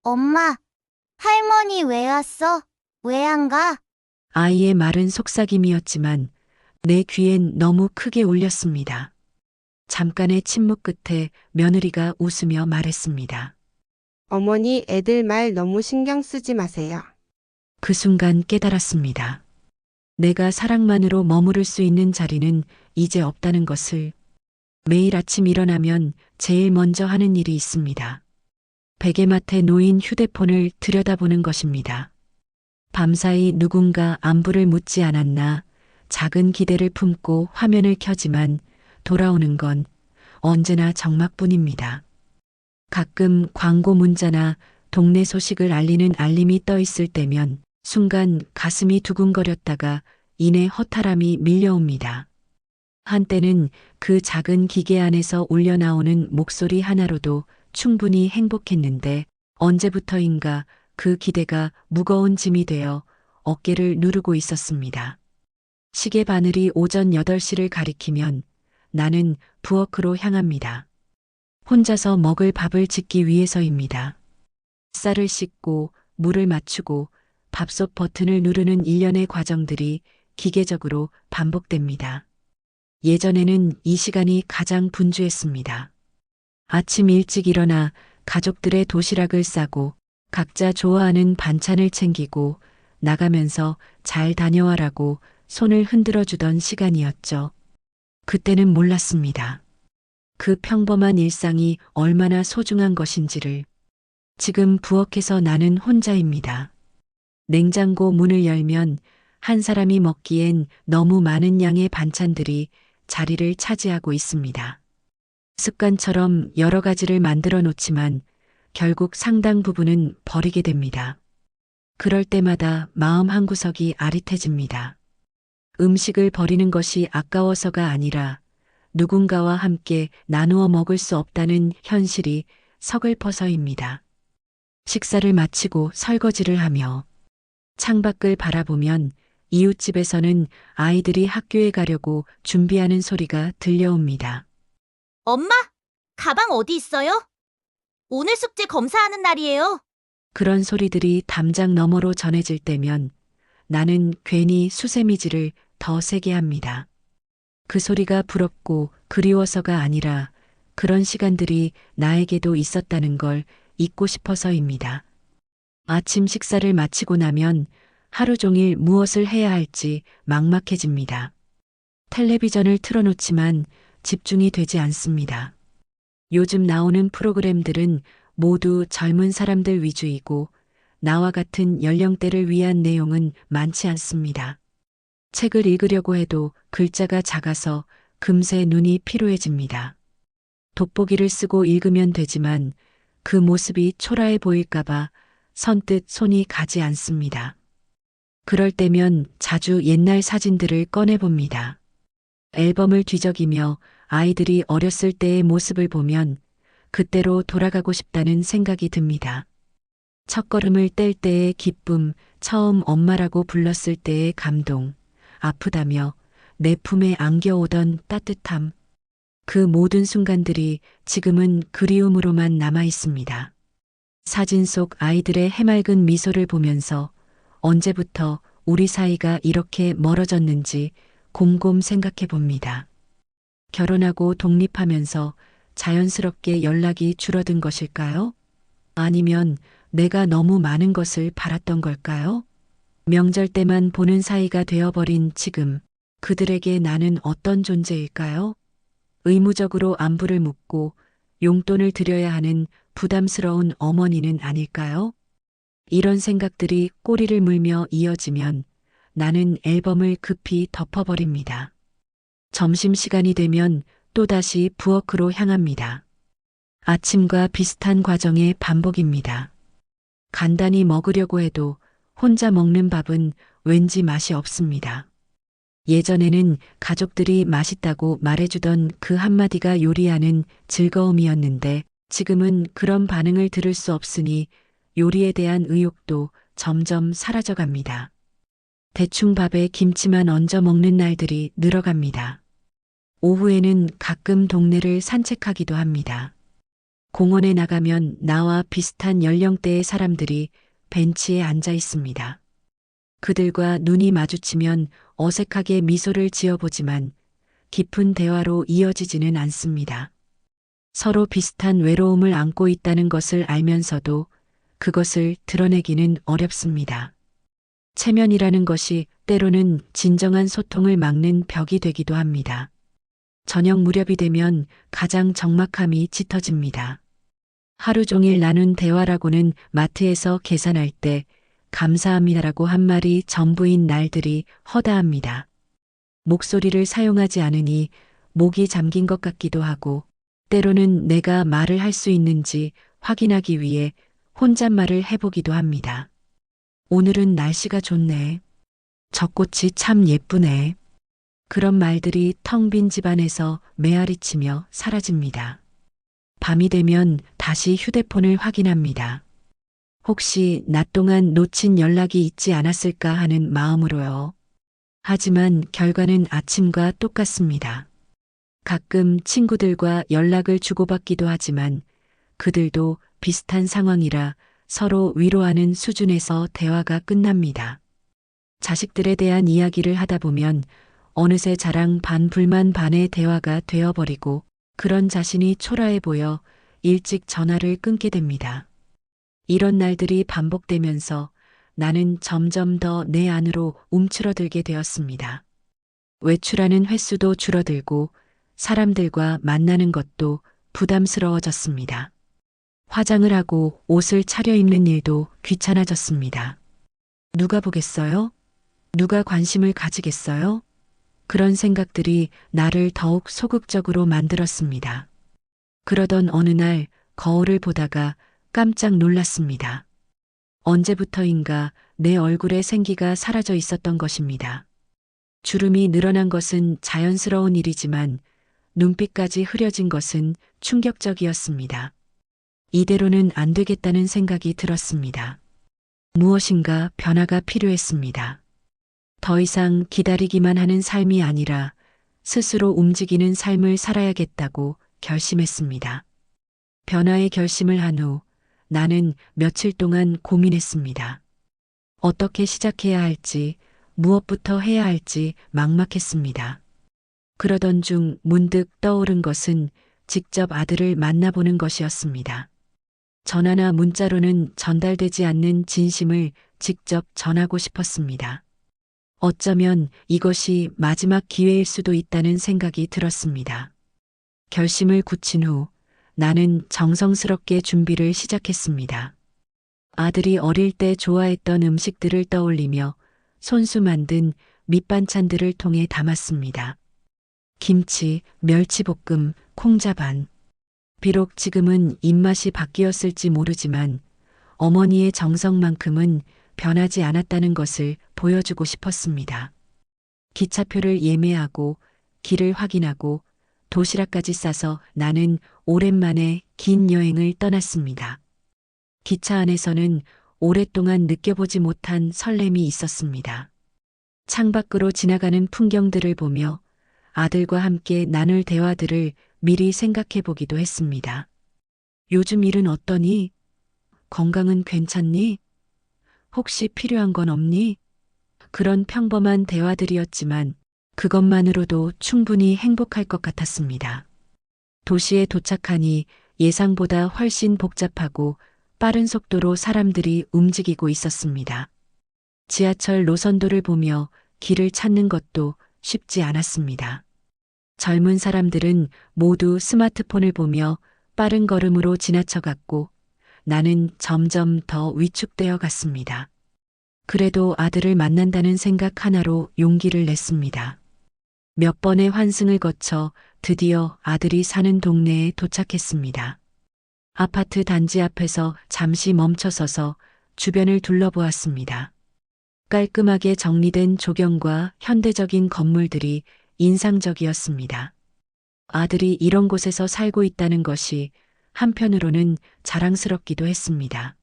엄마, 할머니 왜 왔어? 왜 안 가? 아이의 말은 속삭임이었지만 내 귀엔 너무 크게 울렸습니다. 잠깐의 침묵 끝에 며느리가 웃으며 말했습니다. 어머니 애들 말 너무 신경 쓰지 마세요. 그 순간 깨달았습니다. 내가 사랑만으로 머무를 수 있는 자리는 이제 없다는 것을. 매일 아침 일어나면 제일 먼저 하는 일이 있습니다. 베개맡에 놓인 휴대폰을 들여다보는 것입니다. 밤사이 누군가 안부를 묻지 않았나 작은 기대를 품고 화면을 켜지만 돌아오는 건 언제나 적막뿐입니다. 가끔 광고 문자나 동네 소식을 알리는 알림이 떠 있을 때면 순간 가슴이 두근거렸다가 이내 허탈함이 밀려옵니다. 한때는 그 작은 기계 안에서 울려나오는 목소리 하나로도 충분히 행복했는데 언제부터인가 그 기대가 무거운 짐이 되어 어깨를 누르고 있었습니다. 시계 바늘이 오전 8시를 가리키면 나는 부엌으로 향합니다. 혼자서 먹을 밥을 짓기 위해서입니다. 쌀을 씻고 물을 맞추고 밥솥 버튼을 누르는 일련의 과정들이 기계적으로 반복됩니다. 예전에는 이 시간이 가장 분주했습니다. 아침 일찍 일어나 가족들의 도시락을 싸고 각자 좋아하는 반찬을 챙기고 나가면서 잘 다녀와라고 손을 흔들어 주던 시간이었죠. 그때는 몰랐습니다. 그 평범한 일상이 얼마나 소중한 것인지를. 지금 부엌에서 나는 혼자입니다. 냉장고 문을 열면 한 사람이 먹기엔 너무 많은 양의 반찬들이 자리를 차지하고 있습니다. 습관처럼 여러 가지를 만들어 놓지만 결국 상당 부분은 버리게 됩니다. 그럴 때마다 마음 한구석이 아릿해집니다. 음식을 버리는 것이 아까워서가 아니라 누군가와 함께 나누어 먹을 수 없다는 현실이 서글퍼서입니다. 식사를 마치고 설거지를 하며 창밖을 바라보면 이웃집에서는 아이들이 학교에 가려고 준비하는 소리가 들려옵니다. 엄마, 가방 어디 있어요? 오늘 숙제 검사하는 날이에요. 그런 소리들이 담장 너머로 전해질 때면 나는 괜히 수세미질을 더 세게 합니다. 그 소리가 부럽고 그리워서가 아니라 그런 시간들이 나에게도 있었다는 걸 잊고 싶어서입니다. 아침 식사를 마치고 나면 하루 종일 무엇을 해야 할지 막막해집니다. 텔레비전을 틀어놓지만 집중이 되지 않습니다. 요즘 나오는 프로그램들은 모두 젊은 사람들 위주이고 나와 같은 연령대를 위한 내용은 많지 않습니다. 책을 읽으려고 해도 글자가 작아서 금세 눈이 피로해집니다. 돋보기를 쓰고 읽으면 되지만 그 모습이 초라해 보일까봐 선뜻 손이 가지 않습니다. 그럴 때면 자주 옛날 사진들을 꺼내봅니다. 앨범을 뒤적이며 아이들이 어렸을 때의 모습을 보면 그때로 돌아가고 싶다는 생각이 듭니다. 첫걸음을 뗄 때의 기쁨, 처음 엄마라고 불렀을 때의 감동, 아프다며 내 품에 안겨오던 따뜻함. 그 모든 순간들이 지금은 그리움으로만 남아 있습니다. 사진 속 아이들의 해맑은 미소를 보면서 언제부터 우리 사이가 이렇게 멀어졌는지 곰곰 생각해 봅니다. 결혼하고 독립하면서 자연스럽게 연락이 줄어든 것일까요? 아니면 내가 너무 많은 것을 바랐던 걸까요? 명절 때만 보는 사이가 되어버린 지금 그들에게 나는 어떤 존재일까요? 의무적으로 안부를 묻고 용돈을 드려야 하는 부담스러운 어머니는 아닐까요? 이런 생각들이 꼬리를 물며 이어지면 나는 앨범을 급히 덮어버립니다. 점심시간이 되면 또다시 부엌으로 향합니다. 아침과 비슷한 과정의 반복입니다. 간단히 먹으려고 해도 혼자 먹는 밥은 왠지 맛이 없습니다. 예전에는 가족들이 맛있다고 말해주던 그 한마디가 요리하는 즐거움이었는데 지금은 그런 반응을 들을 수 없으니 요리에 대한 의욕도 점점 사라져갑니다. 대충 밥에 김치만 얹어 먹는 날들이 늘어갑니다. 오후에는 가끔 동네를 산책하기도 합니다. 공원에 나가면 나와 비슷한 연령대의 사람들이 벤치에 앉아 있습니다. 그들과 눈이 마주치면 어색하게 미소를 지어보지만 깊은 대화로 이어지지는 않습니다. 서로 비슷한 외로움을 안고 있다는 것을 알면서도 그것을 드러내기는 어렵습니다. 체면이라는 것이 때로는 진정한 소통을 막는 벽이 되기도 합니다. 저녁 무렵이 되면 가장 적막함이 짙어집니다. 하루 종일 나눈 대화라고는 마트에서 계산할 때 감사합니다라고 한 말이 전부인 날들이 허다합니다. 목소리를 사용하지 않으니 목이 잠긴 것 같기도 하고 때로는 내가 말을 할 수 있는지 확인하기 위해 혼잣말을 해보기도 합니다. 오늘은 날씨가 좋네. 저 꽃이 참 예쁘네. 그런 말들이 텅 빈 집안에서 메아리치며 사라집니다. 밤이 되면 다시 휴대폰을 확인합니다. 혹시 낮 동안 놓친 연락이 있지 않았을까 하는 마음으로요. 하지만 결과는 아침과 똑같습니다. 가끔 친구들과 연락을 주고받기도 하지만 그들도 비슷한 상황이라 서로 위로하는 수준에서 대화가 끝납니다. 자식들에 대한 이야기를 하다 보면 어느새 자랑 반 불만 반의 대화가 되어버리고 그런 자신이 초라해 보여 일찍 전화를 끊게 됩니다. 이런 날들이 반복되면서 나는 점점 더 내 안으로 움츠러들게 되었습니다. 외출하는 횟수도 줄어들고 사람들과 만나는 것도 부담스러워졌습니다. 화장을 하고 옷을 차려입는 일도 귀찮아졌습니다. 누가 보겠어요? 누가 관심을 가지겠어요? 그런 생각들이 나를 더욱 소극적으로 만들었습니다. 그러던 어느 날 거울을 보다가 깜짝 놀랐습니다. 언제부터인가 내 얼굴에 생기가 사라져 있었던 것입니다. 주름이 늘어난 것은 자연스러운 일이지만 눈빛까지 흐려진 것은 충격적이었습니다. 이대로는 안 되겠다는 생각이 들었습니다. 무엇인가 변화가 필요했습니다. 더 이상 기다리기만 하는 삶이 아니라 스스로 움직이는 삶을 살아야겠다고 결심했습니다. 변화의 결심을 한 후 나는 며칠 동안 고민했습니다. 어떻게 시작해야 할지, 무엇부터 해야 할지 막막했습니다. 그러던 중 문득 떠오른 것은 직접 아들을 만나보는 것이었습니다. 전화나 문자로는 전달되지 않는 진심을 직접 전하고 싶었습니다. 어쩌면 이것이 마지막 기회일 수도 있다는 생각이 들었습니다. 결심을 굳힌 후 나는 정성스럽게 준비를 시작했습니다. 아들이 어릴 때 좋아했던 음식들을 떠올리며 손수 만든 밑반찬들을 통에 담았습니다. 김치, 멸치볶음, 콩자반. 비록 지금은 입맛이 바뀌었을지 모르지만 어머니의 정성만큼은 변하지 않았다는 것을 보여주고 싶었습니다. 기차표를 예매하고 길을 확인하고 도시락까지 싸서 나는 오랜만에 긴 여행을 떠났습니다. 기차 안에서는 오랫동안 느껴보지 못한 설렘이 있었습니다. 창밖으로 지나가는 풍경들을 보며 아들과 함께 나눌 대화들을 미리 생각해 보기도 했습니다. 요즘 일은 어떠니? 건강은 괜찮니? 혹시 필요한 건 없니? 그런 평범한 대화들이었지만 그것만으로도 충분히 행복할 것 같았습니다. 도시에 도착하니 예상보다 훨씬 복잡하고 빠른 속도로 사람들이 움직이고 있었습니다. 지하철 노선도를 보며 길을 찾는 것도 쉽지 않았습니다. 젊은 사람들은 모두 스마트폰을 보며 빠른 걸음으로 지나쳐갔고 나는 점점 더 위축되어 갔습니다. 그래도 아들을 만난다는 생각 하나로 용기를 냈습니다. 몇 번의 환승을 거쳐 드디어 아들이 사는 동네에 도착했습니다. 아파트 단지 앞에서 잠시 멈춰서서 주변을 둘러보았습니다. 깔끔하게 정리된 조경과 현대적인 건물들이 인상적이었습니다. 아들이 이런 곳에서 살고 있다는 것이 한편으로는 자랑스럽기도 했습니다.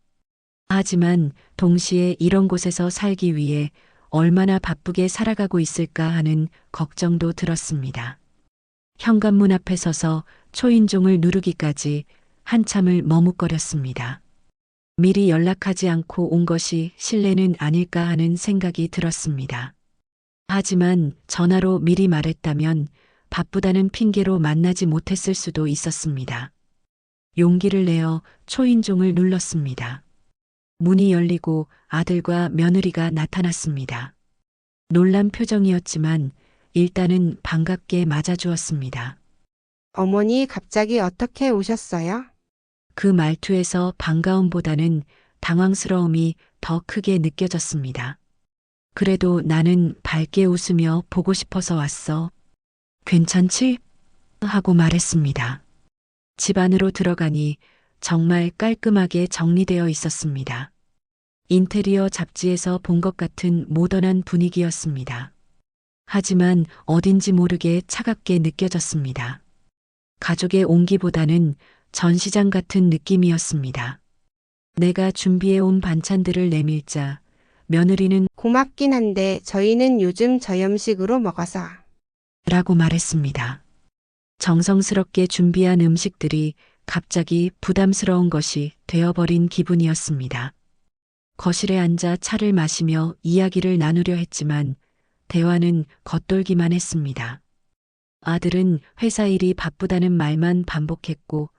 하지만 동시에 이런 곳에서 살기 위해 얼마나 바쁘게 살아가고 있을까 하는 걱정도 들었습니다. 현관문 앞에 서서 초인종을 누르기까지 한참을 머뭇거렸습니다. 미리 연락하지 않고 온 것이 실례는 아닐까 하는 생각이 들었습니다. 하지만 전화로 미리 말했다면 바쁘다는 핑계로 만나지 못했을 수도 있었습니다. 용기를 내어 초인종을 눌렀습니다. 문이 열리고 아들과 며느리가 나타났습니다. 놀란 표정이었지만 일단은 반갑게 맞아주었습니다. 어머니 갑자기 어떻게 오셨어요? 그 말투에서 반가움보다는 당황스러움이 더 크게 느껴졌습니다. 그래도 나는 밝게 웃으며 보고 싶어서 왔어. 괜찮지? 하고 말했습니다. 집 안으로 들어가니 정말 깔끔하게 정리되어 있었습니다. 인테리어 잡지에서 본 것 같은 모던한 분위기였습니다. 하지만 어딘지 모르게 차갑게 느껴졌습니다. 가족의 온기보다는 전시장 같은 느낌이었습니다. 내가 준비해온 반찬들을 내밀자 며느리는 고맙긴 한데 저희는 요즘 저염식으로 먹어서. 라고 말했습니다. 정성스럽게 준비한 음식들이 갑자기 부담스러운 것이 되어버린 기분이었습니다. 거실에 앉아 차를 마시며 이야기를 나누려 했지만 대화는 겉돌기만 했습니다. 아들은 회사 일이 바쁘다는 말만 반복했고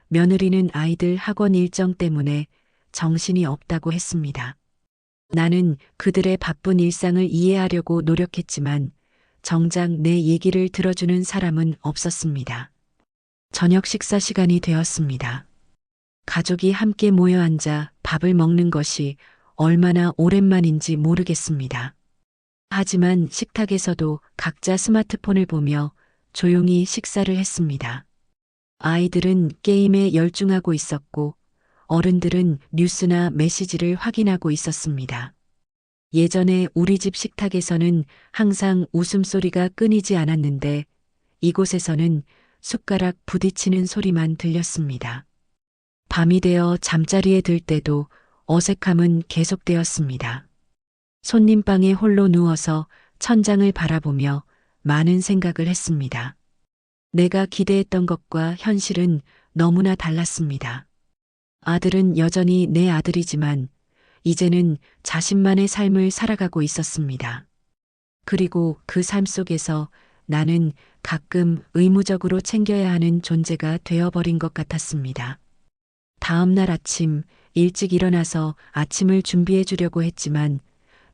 며느리는 아이들 학원 일정 때문에 정신이 없다고 했습니다. 나는 그들의 바쁜 일상을 이해하려고 노력했지만 정작 내 얘기를 들어주는 사람은 없었습니다. 저녁 식사 시간이 되었습니다. 가족이 함께 모여 앉아 밥을 먹는 것이 얼마나 오랜만인지 모르겠습니다. 하지만 식탁에서도 각자 스마트폰을 보며 조용히 식사를 했습니다. 아이들은 게임에 열중하고 있었고 어른들은 뉴스나 메시지를 확인하고 있었습니다. 예전에 우리 집 식탁에서는 항상 웃음소리가 끊이지 않았는데 이곳에서는 숟가락 부딪히는 소리만 들렸습니다. 밤이 되어 잠자리에 들 때도 어색함은 계속되었습니다. 손님방에 홀로 누워서 천장을 바라보며 많은 생각을 했습니다. 내가 기대했던 것과 현실은 너무나 달랐습니다. 아들은 여전히 내 아들이지만 이제는 자신만의 삶을 살아가고 있었습니다. 그리고 그 삶 속에서 나는 가끔 의무적으로 챙겨야 하는 존재가 되어버린 것 같았습니다. 다음 날 아침 일찍 일어나서 아침을 준비해 주려고 했지만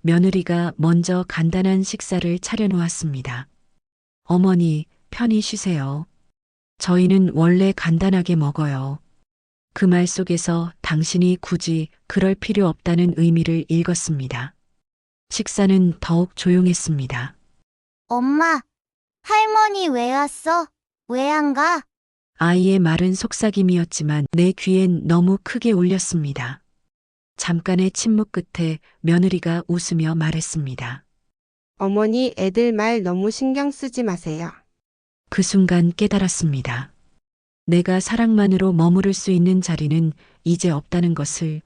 며느리가 먼저 간단한 식사를 차려놓았습니다. 어머니, 편히 쉬세요. 저희는 원래 간단하게 먹어요. 그 말 속에서 당신이 굳이 그럴 필요 없다는 의미를 읽었습니다. 식사는 더욱 조용했습니다. 엄마, 할머니 왜 왔어? 왜 안 가? 아이의 말은 속삭임이었지만 내 귀엔 너무 크게 울렸습니다. 잠깐의 침묵 끝에 며느리가 웃으며 말했습니다. 어머니 애들 말 너무 신경 쓰지 마세요. 그 순간 깨달았습니다. 내가 사랑만으로 머무를 수 있는 자리는 이제 없다는 것을.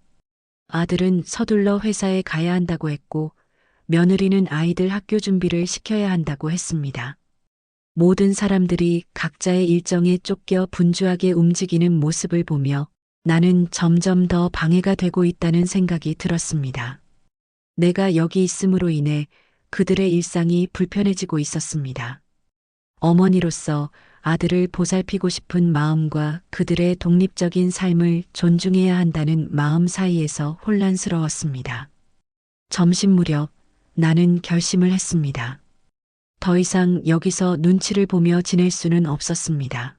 아들은 서둘러 회사에 가야 한다고 했고 며느리는 아이들 학교 준비를 시켜야 한다고 했습니다. 모든 사람들이 각자의 일정에 쫓겨 분주하게 움직이는 모습을 보며 나는 점점 더 방해가 되고 있다는 생각이 들었습니다. 내가 여기 있음으로 인해 그들의 일상이 불편해지고 있었습니다. 어머니로서 아들을 보살피고 싶은 마음과 그들의 독립적인 삶을 존중해야 한다는 마음 사이에서 혼란스러웠습니다. 점심 무렵 나는 결심을 했습니다. 더 이상 여기서 눈치를 보며 지낼 수는 없었습니다.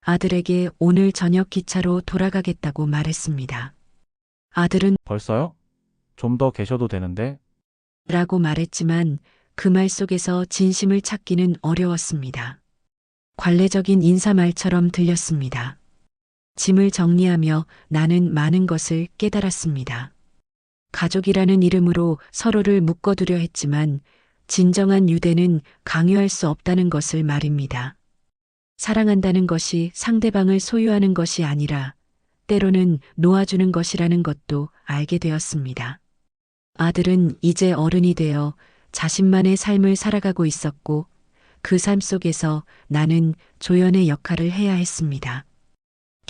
아들에게 오늘 저녁 기차로 돌아가겠다고 말했습니다. 아들은 벌써요? 좀 더 계셔도 되는데. 라고 말했지만 그 말 속에서 진심을 찾기는 어려웠습니다. 관례적인 인사말처럼 들렸습니다. 짐을 정리하며 나는 많은 것을 깨달았습니다. 가족이라는 이름으로 서로를 묶어두려 했지만 진정한 유대는 강요할 수 없다는 것을 말입니다. 사랑한다는 것이 상대방을 소유하는 것이 아니라 때로는 놓아주는 것이라는 것도 알게 되었습니다. 아들은 이제 어른이 되어 자신만의 삶을 살아가고 있었고 그 삶 속에서 나는 조연의 역할을 해야 했습니다.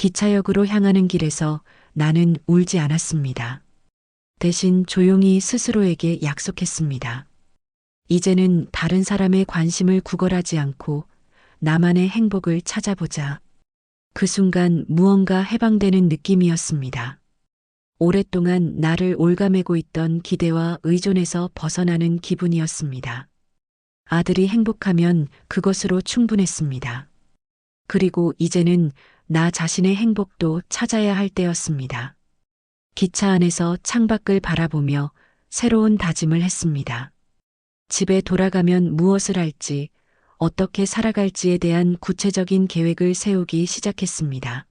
기차역으로 향하는 길에서 나는 울지 않았습니다. 대신 조용히 스스로에게 약속했습니다. 이제는 다른 사람의 관심을 구걸하지 않고 나만의 행복을 찾아보자. 그 순간 무언가 해방되는 느낌이었습니다. 오랫동안 나를 올가매고 있던 기대와 의존에서 벗어나는 기분이었습니다. 아들이 행복하면 그것으로 충분했습니다. 그리고 이제는 나 자신의 행복도 찾아야 할 때였습니다. 기차 안에서 창밖을 바라보며 새로운 다짐을 했습니다. 집에 돌아가면 무엇을 할지, 어떻게 살아갈지에 대한 구체적인 계획을 세우기 시작했습니다.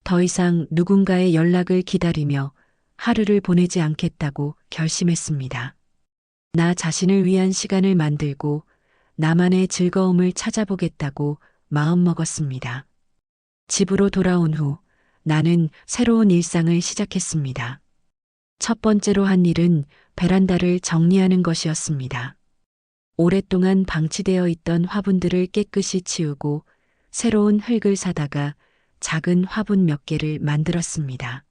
더 이상 누군가의 연락을 기다리며 하루를 보내지 않겠다고 결심했습니다. 나 자신을 위한 시간을 만들고 나만의 즐거움을 찾아보겠다고 마음먹었습니다. 집으로 돌아온 후 나는 새로운 일상을 시작했습니다. 첫 번째로 한 일은 베란다를 정리하는 것이었습니다. 오랫동안 방치되어 있던 화분들을 깨끗이 치우고 새로운 흙을 사다가 작은 화분 몇 개를 만들었습니다.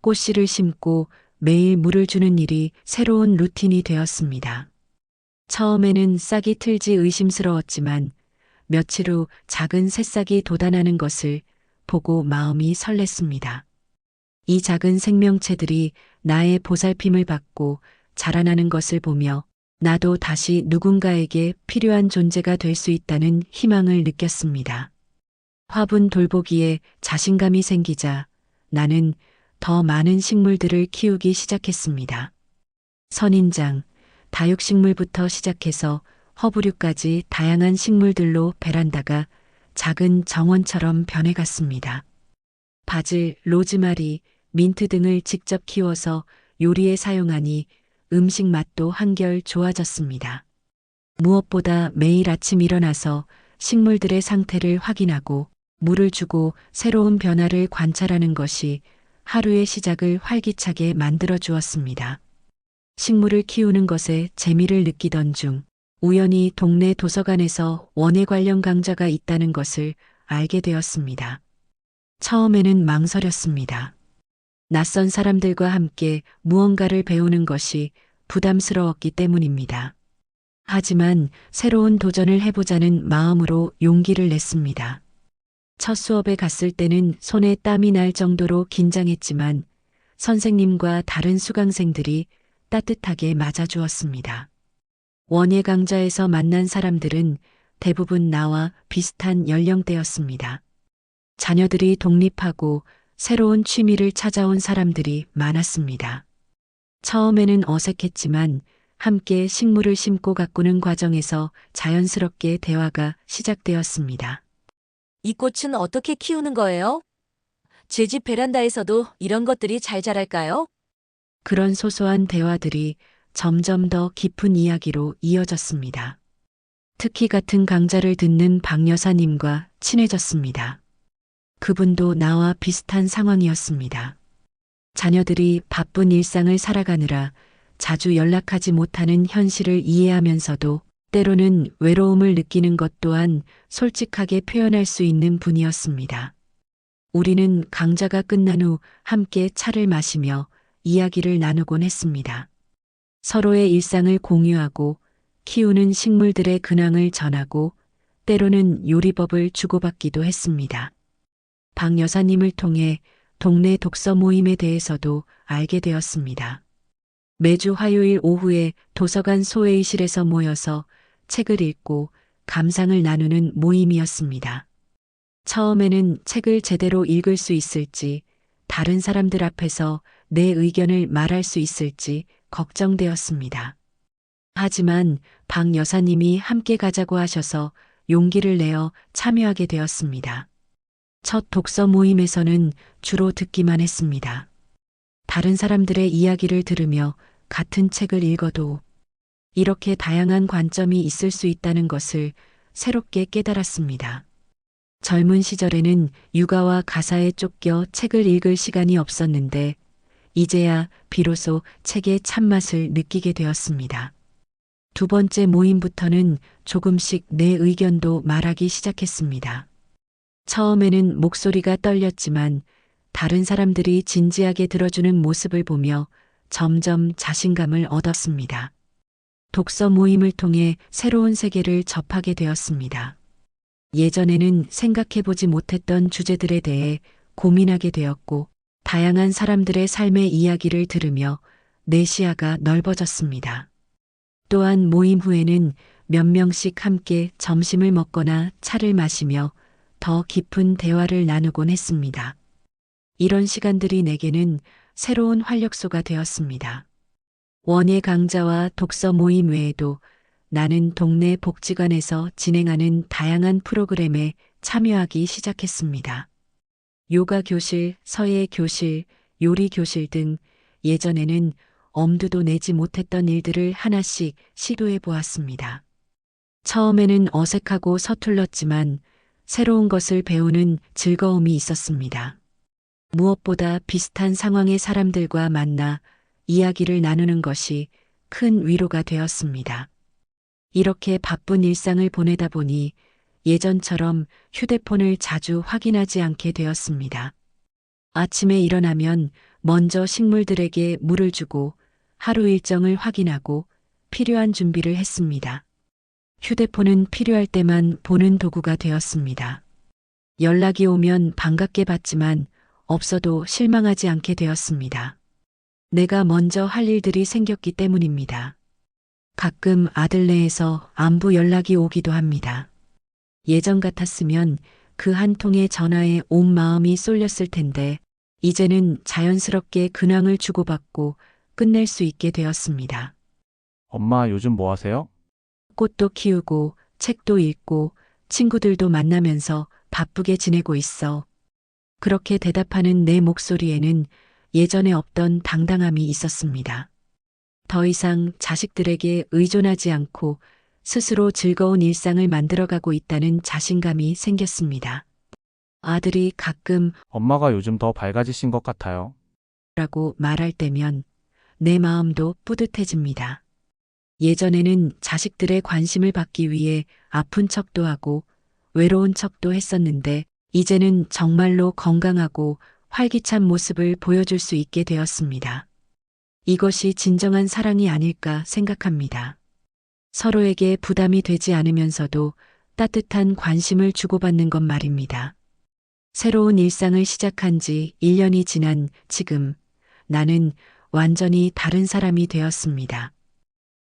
꽃씨를 심고 매일 물을 주는 일이 새로운 루틴이 되었습니다. 처음에는 싹이 틀지 의심스러웠지만 며칠 후 작은 새싹이 돋아나는 것을 보고 마음이 설렜습니다. 이 작은 생명체들이 나의 보살핌을 받고 자라나는 것을 보며 나도 다시 누군가에게 필요한 존재가 될 수 있다는 희망을 느꼈습니다. 화분 돌보기에 자신감이 생기자 나는 더 많은 식물들을 키우기 시작했습니다. 선인장, 다육식물부터 시작해서 허브류까지 다양한 식물들로 베란다가 작은 정원처럼 변해갔습니다. 바질, 로즈마리, 민트 등을 직접 키워서 요리에 사용하니 음식 맛도 한결 좋아졌습니다. 무엇보다 매일 아침 일어나서 식물들의 상태를 확인하고 물을 주고 새로운 변화를 관찰하는 것이 하루의 시작을 활기차게 만들어 주었습니다. 식물을 키우는 것에 재미를 느끼던 중 우연히 동네 도서관에서 원예 관련 강좌가 있다는 것을 알게 되었습니다. 처음에는 망설였습니다. 낯선 사람들과 함께 무언가를 배우는 것이 부담스러웠기 때문입니다. 하지만 새로운 도전을 해보자는 마음으로 용기를 냈습니다. 첫 수업에 갔을 때는 손에 땀이 날 정도로 긴장했지만 선생님과 다른 수강생들이 따뜻하게 맞아주었습니다. 원예 강좌에서 만난 사람들은 대부분 나와 비슷한 연령대였습니다. 자녀들이 독립하고 새로운 취미를 찾아온 사람들이 많았습니다. 처음에는 어색했지만 함께 식물을 심고 가꾸는 과정에서 자연스럽게 대화가 시작되었습니다. 이 꽃은 어떻게 키우는 거예요? 제 집 베란다에서도 이런 것들이 잘 자랄까요? 그런 소소한 대화들이 점점 더 깊은 이야기로 이어졌습니다. 특히 같은 강좌를 듣는 박 여사님과 친해졌습니다. 그분도 나와 비슷한 상황이었습니다. 자녀들이 바쁜 일상을 살아가느라 자주 연락하지 못하는 현실을 이해하면서도 때로는 외로움을 느끼는 것 또한 솔직하게 표현할 수 있는 분이었습니다. 우리는 강좌가 끝난 후 함께 차를 마시며 이야기를 나누곤 했습니다. 서로의 일상을 공유하고 키우는 식물들의 근황을 전하고 때로는 요리법을 주고받기도 했습니다. 박 여사님을 통해 동네 독서 모임에 대해서도 알게 되었습니다. 매주 화요일 오후에 도서관 소회의실에서 모여서 책을 읽고 감상을 나누는 모임이었습니다. 처음에는 책을 제대로 읽을 수 있을지, 다른 사람들 앞에서 내 의견을 말할 수 있을지 걱정되었습니다. 하지만 박 여사님이 함께 가자고 하셔서 용기를 내어 참여하게 되었습니다. 첫 독서 모임에서는 주로 듣기만 했습니다. 다른 사람들의 이야기를 들으며 같은 책을 읽어도 이렇게 다양한 관점이 있을 수 있다는 것을 새롭게 깨달았습니다. 젊은 시절에는 육아와 가사에 쫓겨 책을 읽을 시간이 없었는데 이제야 비로소 책의 참맛을 느끼게 되었습니다. 두 번째 모임부터는 조금씩 내 의견도 말하기 시작했습니다. 처음에는 목소리가 떨렸지만 다른 사람들이 진지하게 들어주는 모습을 보며 점점 자신감을 얻었습니다. 독서 모임을 통해 새로운 세계를 접하게 되었습니다. 예전에는 생각해보지 못했던 주제들에 대해 고민하게 되었고, 다양한 사람들의 삶의 이야기를 들으며 내 시야가 넓어졌습니다. 또한 모임 후에는 몇 명씩 함께 점심을 먹거나 차를 마시며 더 깊은 대화를 나누곤 했습니다. 이런 시간들이 내게는 새로운 활력소가 되었습니다. 원예 강좌와 독서 모임 외에도 나는 동네 복지관에서 진행하는 다양한 프로그램에 참여하기 시작했습니다. 요가 교실, 서예 교실, 요리 교실 등 예전에는 엄두도 내지 못했던 일들을 하나씩 시도해 보았습니다. 처음에는 어색하고 서툴렀지만 새로운 것을 배우는 즐거움이 있었습니다. 무엇보다 비슷한 상황의 사람들과 만나 이야기를 나누는 것이 큰 위로가 되었습니다. 이렇게 바쁜 일상을 보내다 보니 예전처럼 휴대폰을 자주 확인하지 않게 되었습니다. 아침에 일어나면 먼저 식물들에게 물을 주고 하루 일정을 확인하고 필요한 준비를 했습니다. 휴대폰은 필요할 때만 보는 도구가 되었습니다. 연락이 오면 반갑게 받지만 없어도 실망하지 않게 되었습니다. 내가 먼저 할 일들이 생겼기 때문입니다. 가끔 아들네에서 안부 연락이 오기도 합니다. 예전 같았으면 그 한 통의 전화에 온 마음이 쏠렸을 텐데 이제는 자연스럽게 근황을 주고받고 끝낼 수 있게 되었습니다. 엄마 요즘 뭐 하세요? 꽃도 키우고 책도 읽고 친구들도 만나면서 바쁘게 지내고 있어. 그렇게 대답하는 내 목소리에는 예전에 없던 당당함이 있었습니다. 더 이상 자식들에게 의존하지 않고 스스로 즐거운 일상을 만들어가고 있다는 자신감이 생겼습니다. 아들이 가끔 엄마가 요즘 더 밝아지신 것 같아요. 라고 말할 때면 내 마음도 뿌듯해집니다. 예전에는 자식들의 관심을 받기 위해 아픈 척도 하고 외로운 척도 했었는데 이제는 정말로 건강하고 활기찬 모습을 보여줄 수 있게 되었습니다. 이것이 진정한 사랑이 아닐까 생각합니다. 서로에게 부담이 되지 않으면서도 따뜻한 관심을 주고받는 것 말입니다. 새로운 일상을 시작한 지 1년이 지난 지금 나는 완전히 다른 사람이 되었습니다.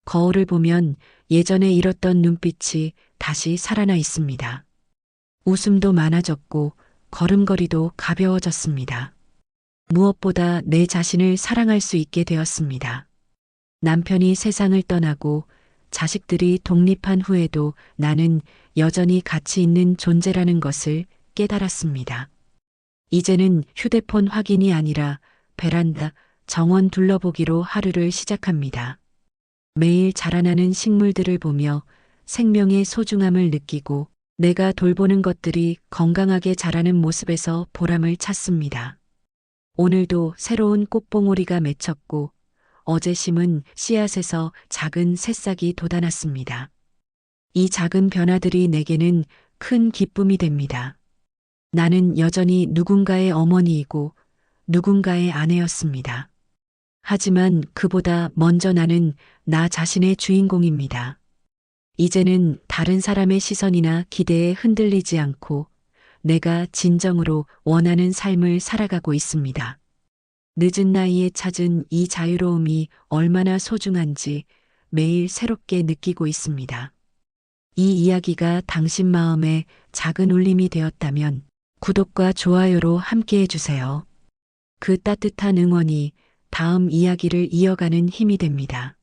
거울을 보면 예전에 잃었던 눈빛이 다시 살아나 있습니다. 웃음도 많아졌고 걸음걸이도 가벼워졌습니다. 무엇보다 내 자신을 사랑할 수 있게 되었습니다. 남편이 세상을 떠나고 자식들이 독립한 후에도 나는 여전히 가치 있는 존재라는 것을 깨달았습니다. 이제는 휴대폰 확인이 아니라 베란다, 정원 둘러보기로 하루를 시작합니다. 매일 자라나는 식물들을 보며 생명의 소중함을 느끼고 내가 돌보는 것들이 건강하게 자라는 모습에서 보람을 찾습니다. 오늘도 새로운 꽃봉오리가 맺혔고 어제 심은 씨앗에서 작은 새싹이 돋아났습니다. 이 작은 변화들이 내게는 큰 기쁨이 됩니다. 나는 여전히 누군가의 어머니이고 누군가의 아내였습니다. 하지만 그보다 먼저 나는 나 자신의 주인공입니다. 이제는 다른 사람의 시선이나 기대에 흔들리지 않고 내가 진정으로 원하는 삶을 살아가고 있습니다. 늦은 나이에 찾은 이 자유로움이 얼마나 소중한지 매일 새롭게 느끼고 있습니다. 이 이야기가 당신 마음에 작은 울림이 되었다면 구독과 좋아요로 함께 해주세요. 그 따뜻한 응원이 다음 이야기를 이어가는 힘이 됩니다.